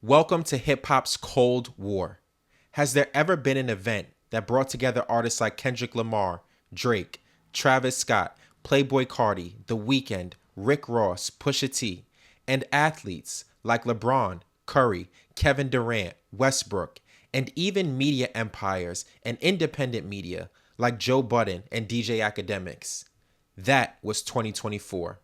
Welcome to hip hop's Cold War. Has there ever been an event that brought together artists like Kendrick Lamar, Drake, Travis Scott, Playboi Carti, The Weeknd, Rick Ross, Pusha T, and athletes like LeBron, Curry, Kevin Durant, Westbrook, and even media empires and independent media like Joe Budden and DJ Academics? That was 2024.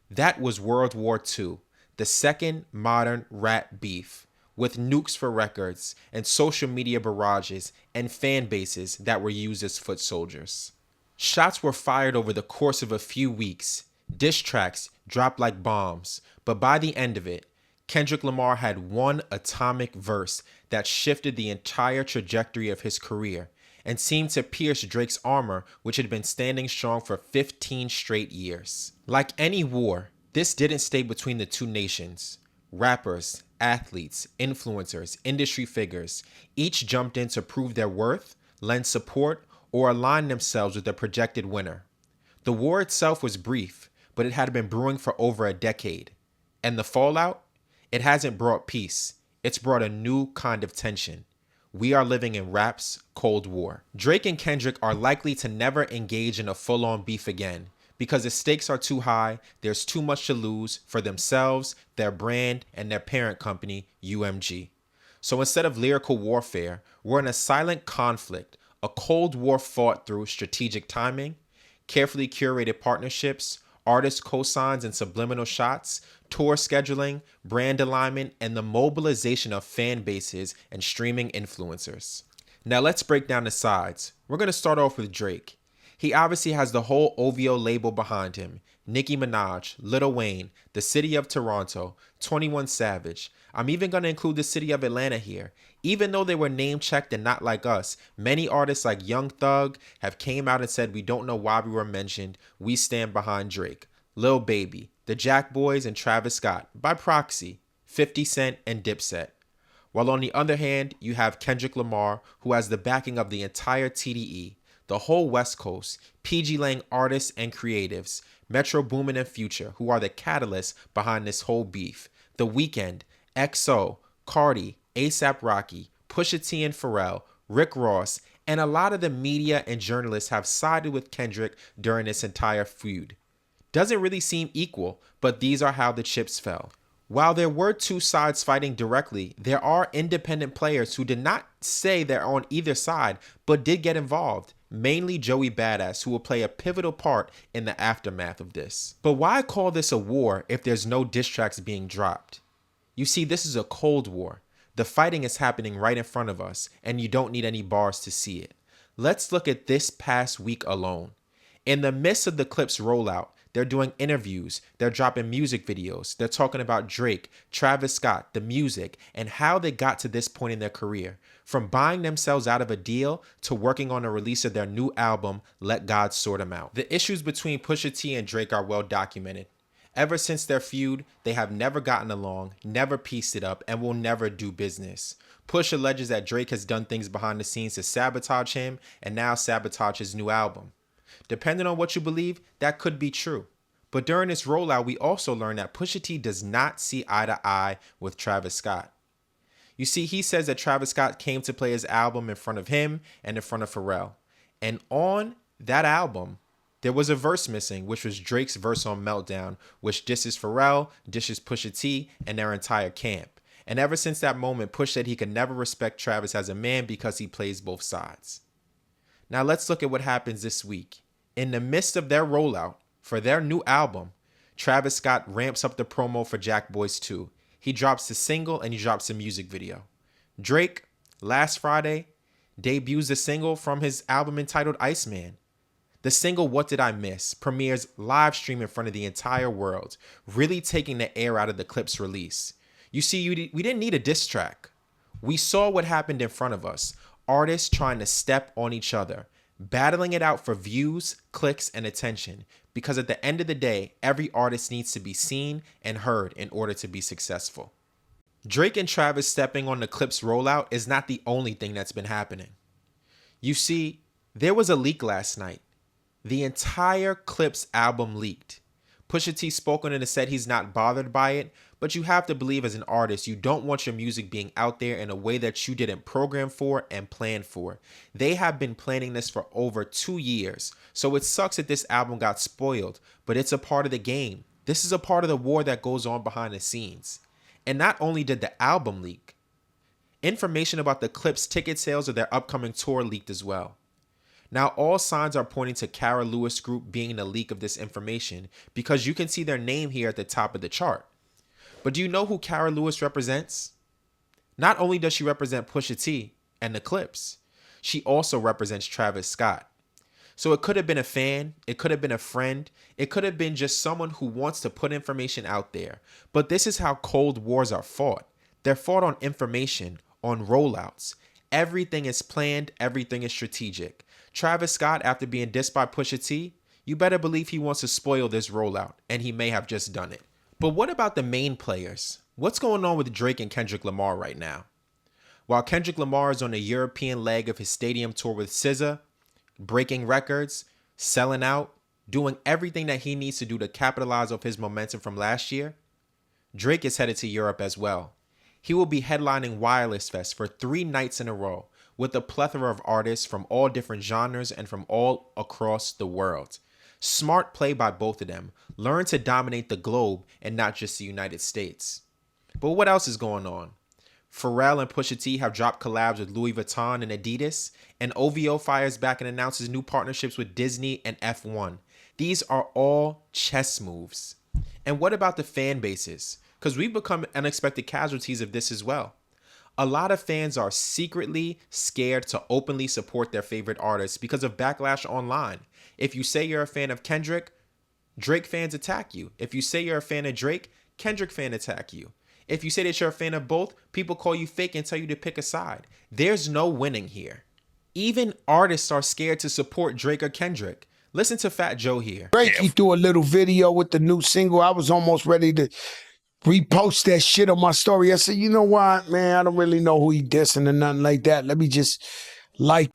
That was World War II, the second modern rap beef, with nukes for records and social media barrages and fan bases that were used as foot soldiers. Shots were fired over the course of a few weeks, diss tracks dropped like bombs, but by the end of it, Kendrick Lamar had one atomic verse that shifted the entire trajectory of his career and seemed to pierce Drake's armor, which had been standing strong for 15 straight years. Like any war, this didn't stay between the two nations. Rappers, athletes, influencers, industry figures each jumped in to prove their worth, lend support, or align themselves with the projected winner. The war itself was brief, but it had been brewing for over a decade. And the fallout? It hasn't brought peace. It's brought a new kind of tension. We are living in rap's Cold War. Drake and Kendrick are likely to never engage in a full-on beef again because the stakes are too high, there's too much to lose for themselves, their brand, and their parent company, UMG. So instead of lyrical warfare, we're in a silent conflict, a Cold War fought through strategic timing, carefully curated partnerships, artist cosigns and subliminal shots, tour scheduling, brand alignment, and the mobilization of fan bases and streaming influencers. Now let's break down the sides. We're going to start off with Drake. He obviously has the whole OVO label behind him. Nicki Minaj, Lil Wayne, the city of Toronto, 21 Savage. I'm even going to include the city of Atlanta here. Even though they were name checked and not like us, many artists like Young Thug have came out and said we don't know why we were mentioned. We stand behind Drake. Lil Baby, the Jack Boys, and Travis Scott, by proxy, 50 Cent and Dipset. While on the other hand, you have Kendrick Lamar, who has the backing of the entire TDE, the whole West Coast, PG Lang artists and creatives, Metro Boomin and Future, who are the catalysts behind this whole beef, The Weeknd, XO, Carti, ASAP Rocky, Pusha T and Pharrell, Rick Ross, and a lot of the media and journalists have sided with Kendrick during this entire feud. Doesn't really seem equal, but these are how the chips fell. While there were two sides fighting directly, there are independent players who did not say they're on either side, but did get involved. Mainly Joey Badass, who will play a pivotal part in the aftermath of this. But why call this a war if there's no diss tracks being dropped? You see, this is a Cold War. The fighting is happening right in front of us, and you don't need any bars to see it. Let's look at this past week alone. In the midst of the clip's rollout, they're doing interviews, they're dropping music videos, they're talking about Drake, Travis Scott, the music, and how they got to this point in their career. From buying themselves out of a deal to working on the release of their new album, Let God Sort 'Em Out. The issues between Pusha T and Drake are well documented. Ever since their feud, they have never gotten along, never pieced it up, and will never do business. Push alleges that Drake has done things behind the scenes to sabotage him and now sabotage his new album. Depending on what you believe, that could be true. But during this rollout, we also learned that Pusha T does not see eye to eye with Travis Scott. You see, he says that Travis Scott came to play his album in front of him and in front of Pharrell. And on that album, there was a verse missing, which was Drake's verse on Meltdown, which disses Pharrell, dishes Pusha T, and their entire camp. And ever since that moment, Push said he could never respect Travis as a man because he plays both sides. Now let's look at what happens this week. In the midst of their rollout for their new album, Travis Scott ramps up the promo for Jack Boys 2. He drops the single and he drops a music video. Drake, last Friday, debuts the single from his album entitled Iceman. The single What Did I Miss premieres live stream in front of the entire world, really taking the air out of the clip's release. You see, we didn't need a diss track. We saw what happened in front of us, artists trying to step on each other, battling it out for views, clicks, and attention, because at the end of the day, every artist needs to be seen and heard in order to be successful. Drake and Travis stepping on the clip's rollout is not the only thing that's been happening. You see, there was a leak last night. The entire Clips album leaked. Pusha T spoke on it and said he's not bothered by it, but you have to believe as an artist, you don't want your music being out there in a way that you didn't program for and plan for. They have been planning this for over 2 years, so it sucks that this album got spoiled, but it's a part of the game. This is a part of the war that goes on behind the scenes. And not only did the album leak, information about the Clips ticket sales of their upcoming tour leaked as well. Now, all signs are pointing to Cara Lewis Group being the leak of this information because you can see their name here at the top of the chart. But do you know who Cara Lewis represents? Not only does she represent Pusha T and the Clips, she also represents Travis Scott. So it could have been a fan, it could have been a friend, it could have been just someone who wants to put information out there. But this is how cold wars are fought. They're fought on information, on rollouts. Everything is planned, everything is strategic. Travis Scott, after being dissed by Pusha T, you better believe he wants to spoil this rollout, and he may have just done it. But what about the main players? What's going on with Drake and Kendrick Lamar right now? While Kendrick Lamar is on the European leg of his stadium tour with SZA, breaking records, selling out, doing everything that he needs to do to capitalize off his momentum from last year, Drake is headed to Europe as well. He will be headlining Wireless Fest for 3 nights in a row with a plethora of artists from all different genres and from all across the world. Smart play by both of them. Learn to dominate the globe and not just the United States. But what else is going on? Pharrell and Pusha T have dropped collabs with Louis Vuitton and Adidas, and OVO fires back and announces new partnerships with Disney and F1. These are all chess moves. And what about the fan bases? Because we've become unexpected casualties of this as well. A lot of fans are secretly scared to openly support their favorite artists because of backlash online. If you say you're a fan of Kendrick, Drake fans attack you. If you say you're a fan of Drake, Kendrick fans attack you. If you say that you're a fan of both, people call you fake and tell you to pick a side. There's no winning here. Even artists are scared to support Drake or Kendrick. Listen to Fat Joe here. Drake, he threw a little video with the new single. I was almost ready to repost that shit on my story. I said, you know what, man, I don't really know who he dissing or nothing like that. Let me just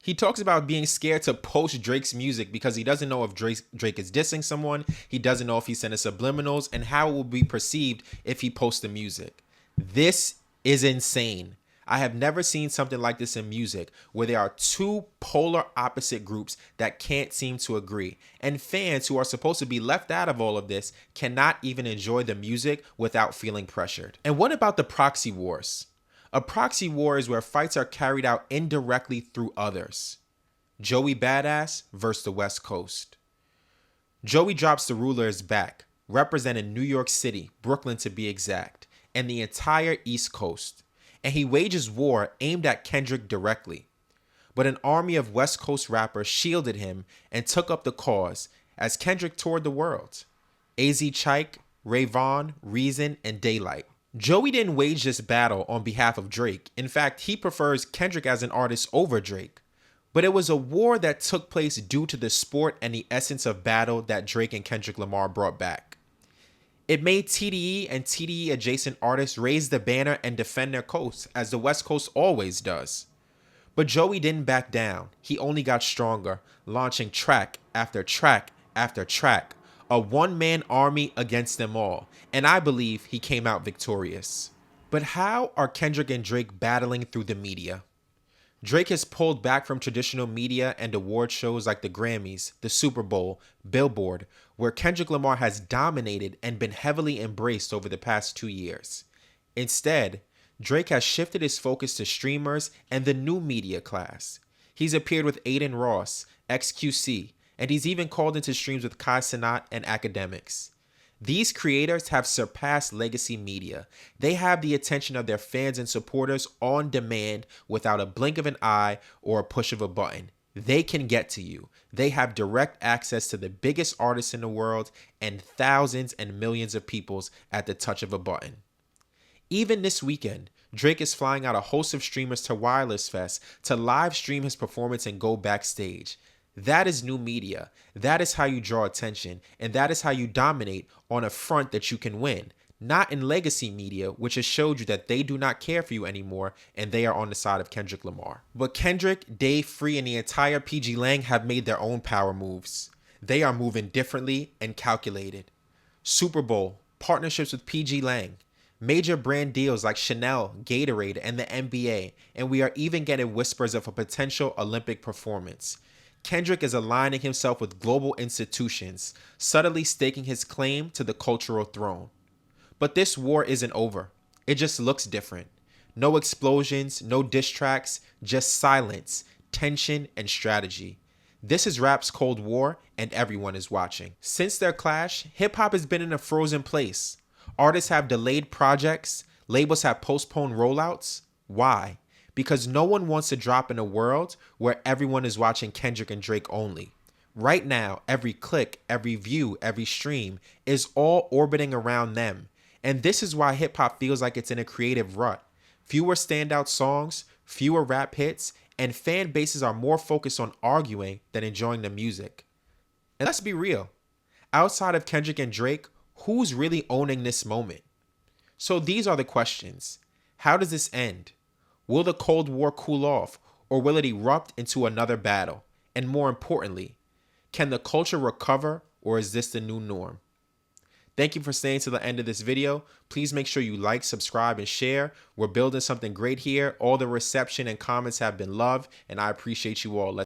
He talks about being scared to post Drake's music because he doesn't know if Drake is dissing someone. He doesn't know if he's sending subliminals and how it will be perceived if he posts the music. This is insane. I have never seen something like this in music where there are two polar opposite groups that can't seem to agree. And fans who are supposed to be left out of all of this cannot even enjoy the music without feeling pressured. And what about the Proxy Wars? A proxy war is where fights are carried out indirectly through others. Joey Badass versus the West Coast. Joey drops the ruler is back, representing New York City, Brooklyn to be exact, and the entire East Coast. And he wages war aimed at Kendrick directly. But an army of West Coast rappers shielded him and took up the cause as Kendrick toured the world. AZ Chike, Ray Vaughn, Reason, and Daylight. Joey didn't wage this battle on behalf of Drake. In fact, he prefers Kendrick as an artist over Drake. But it was a war that took place due to the sport and the essence of battle that Drake and Kendrick Lamar brought back. It made TDE and TDE adjacent artists raise the banner and defend their coast, as the West Coast always does. But Joey didn't back down. He only got stronger, launching track after track after track, a one-man army against them all, and I believe he came out victorious. But how are Kendrick and Drake battling through the media? Drake has pulled back from traditional media and award shows like the Grammys, the Super Bowl, Billboard, where Kendrick Lamar has dominated and been heavily embraced over the past 2 years. Instead, Drake has shifted his focus to streamers and the new media class. He's appeared with Aiden Ross, XQC, and he's even called into streams with Kai Cenat and academics. These creators have surpassed legacy media. They have the attention of their fans and supporters on demand without a blink of an eye or a push of a button. They can get to you. They have direct access to the biggest artists in the world and thousands and millions of peoples at the touch of a button. Even this weekend, Drake is flying out a host of streamers to Wireless Fest to live stream his performance and go backstage. That is new media. That is how you draw attention, and that is how you dominate on a front that you can win. Not in legacy media, which has showed you that they do not care for you anymore, and they are on the side of Kendrick Lamar. But Kendrick, Dave Free, and the entire PG Lang have made their own power moves. They are moving differently and calculated. Super Bowl, partnerships with PG Lang, major brand deals like Chanel, Gatorade, and the NBA, and we are even getting whispers of a potential Olympic performance. Kendrick is aligning himself with global institutions, subtly staking his claim to the cultural throne. But this war isn't over. It just looks different. No explosions, no diss tracks, just silence, tension, and strategy. This is rap's Cold War, and everyone is watching. Since their clash, hip hop has been in a frozen place. Artists have delayed projects, labels have postponed rollouts. Why? Because no one wants to drop in a world where everyone is watching Kendrick and Drake only. Right now, every click, every view, every stream is all orbiting around them. And this is why hip hop feels like it's in a creative rut. Fewer standout songs, fewer rap hits, and fan bases are more focused on arguing than enjoying the music. And let's be real. Outside of Kendrick and Drake, who's really owning this moment? So these are the questions. How does this end? Will the Cold War cool off, or will it erupt into another battle? And more importantly, can the culture recover, or is this the new norm? Thank you for staying to the end of this video. Please make sure you like, subscribe, and share. We're building something great here. All the reception and comments have been loved, and I appreciate you all.